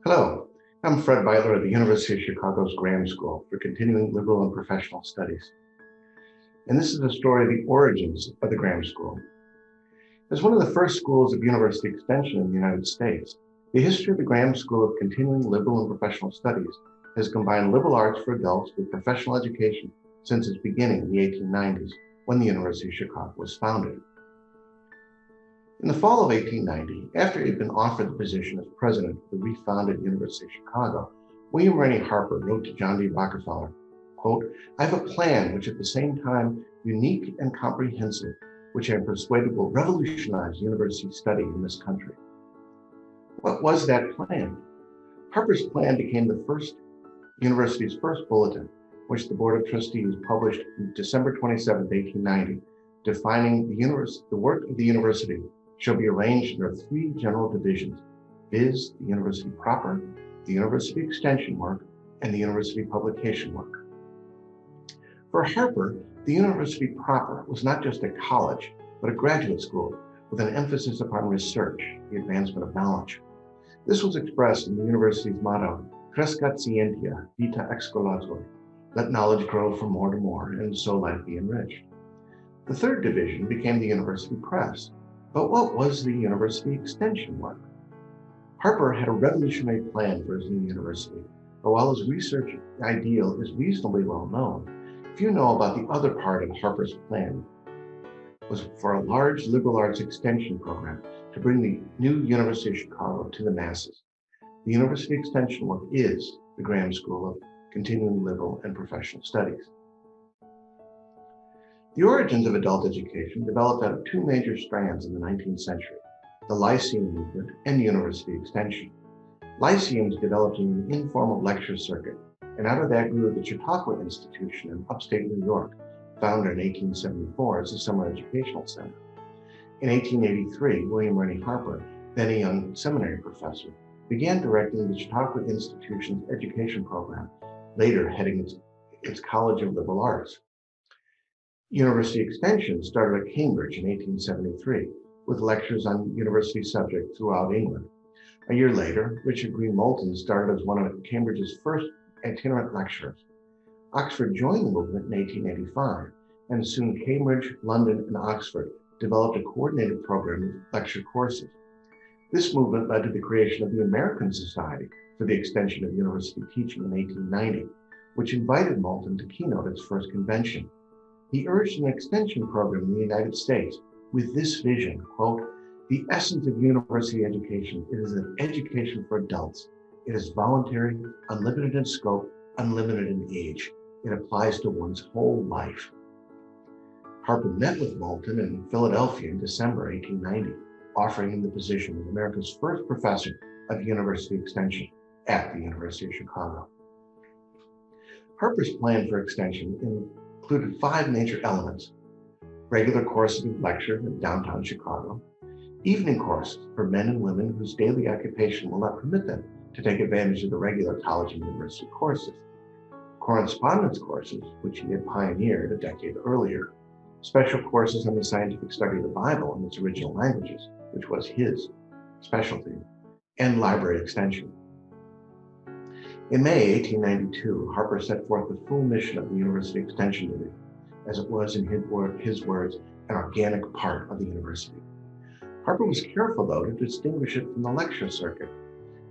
Hello, I'm Fred Beitler of the University of Chicago's Graham School for Continuing Liberal and Professional Studies. And this is the story of the origins of the Graham School. As one of the first schools of university extension in the United States, the history of the Graham School of Continuing Liberal and Professional Studies has combined liberal arts for adults with professional education since its beginning in the 1890s, when the University of Chicago was founded. In the fall of 1890, after he had been offered the position as president of the refounded University of Chicago, William Rennie Harper wrote to John D. Rockefeller, quote, "I have a plan which at the same time unique and comprehensive, which I am persuaded will revolutionize university study in this country." What was that plan? Harper's plan became the university's first bulletin, which the Board of Trustees published on December 27, 1890, defining the work of the university shall be arranged under three general divisions, viz., the university proper, the university extension work, and the university publication work. For Harper, the university proper was not just a college, but a graduate school with an emphasis upon research, the advancement of knowledge. This was expressed in the university's motto, Crescat Scientia, Vita Excolator, let knowledge grow from more to more, and so life be enriched. The third division became the university press. But what was the university extension work? Harper had a revolutionary plan for his new university, but while his research ideal is reasonably well known, few know about the other part of Harper's plan was for a large liberal arts extension program to bring the new University of Chicago to the masses. The university extension work is the Graham School of Continuing Liberal and Professional Studies. The origins of adult education developed out of two major strands in the 19th century, the Lyceum movement and university extension. Lyceums developed in an informal lecture circuit, and out of that grew the Chautauqua Institution in upstate New York, founded in 1874 as a summer educational center. In 1883, William Rennie Harper, then a young seminary professor, began directing the Chautauqua Institution's education program, later heading its College of Liberal Arts. University extension started at Cambridge in 1873 with lectures on university subjects throughout England. A year later, Richard Green Moulton started as one of Cambridge's first itinerant lecturers. Oxford joined the movement in 1885, and soon Cambridge, London, and Oxford developed a coordinated program of lecture courses. This movement led to the creation of the American Society for the Extension of University Teaching in 1890, which invited Moulton to keynote its first convention. He urged an extension program in the United States with this vision, quote, "The essence of university education is an education for adults. It is voluntary, unlimited in scope, unlimited in age. It applies to one's whole life." Harper met with Moulton in Philadelphia in December 1890, offering him the position of America's first professor of university extension at the University of Chicago. Harper's plan for extension included five major elements: regular courses of lecture in downtown Chicago, evening courses for men and women whose daily occupation will not permit them to take advantage of the regular college and university courses, correspondence courses, which he had pioneered a decade earlier, special courses on the scientific study of the Bible in its original languages, which was his specialty, and library extension. In May 1892, Harper set forth the full mission of the University Extension Division, as it was, in his words, an organic part of the university. Harper was careful, though, to distinguish it from the lecture circuit.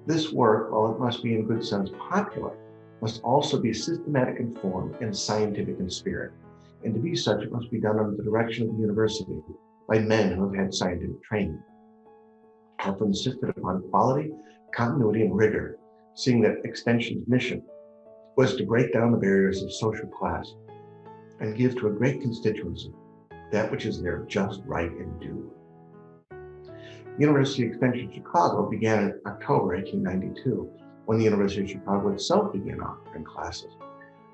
This work, while it must be in good sense popular, must also be systematic in form and scientific in spirit. And to be such, it must be done under the direction of the university by men who have had scientific training. Harper insisted upon quality, continuity, and rigor, seeing that Extension's mission was to break down the barriers of social class and give to a great constituency that which is their just right and due. University Extension Chicago began in October 1892, when the University of Chicago itself began offering classes.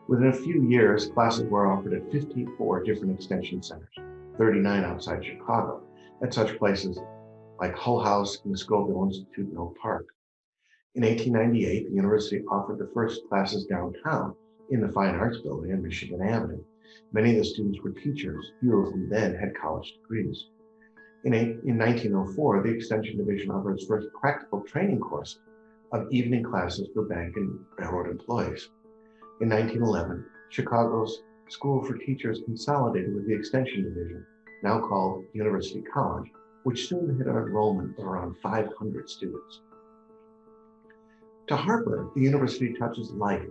Within a few years, classes were offered at 54 different extension centers, 39 outside Chicago, at such places like Hull House and the Scoville Institute in Oak Park. In 1898, the university offered the first classes downtown in the Fine Arts Building on Michigan Avenue. Many of the students were teachers, few of whom then had college degrees. In 1904, the Extension Division offered its first practical training course, of evening classes for bank and railroad employees. In 1911, Chicago's School for Teachers consolidated with the Extension Division, now called University College, which soon hit an enrollment of around 500 students. To Harper, the university touches life,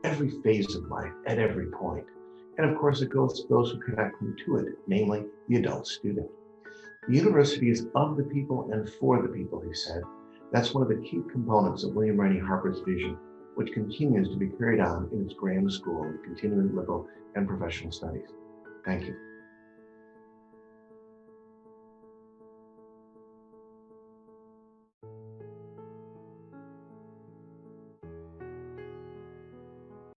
every phase of life, at every point. And of course, it goes to those who cannot come to it, namely the adult student. The university is of the people and for the people, he said. That's one of the key components of William Rainey Harper's vision, which continues to be carried on in its grand school of continuing liberal and professional studies. Thank you.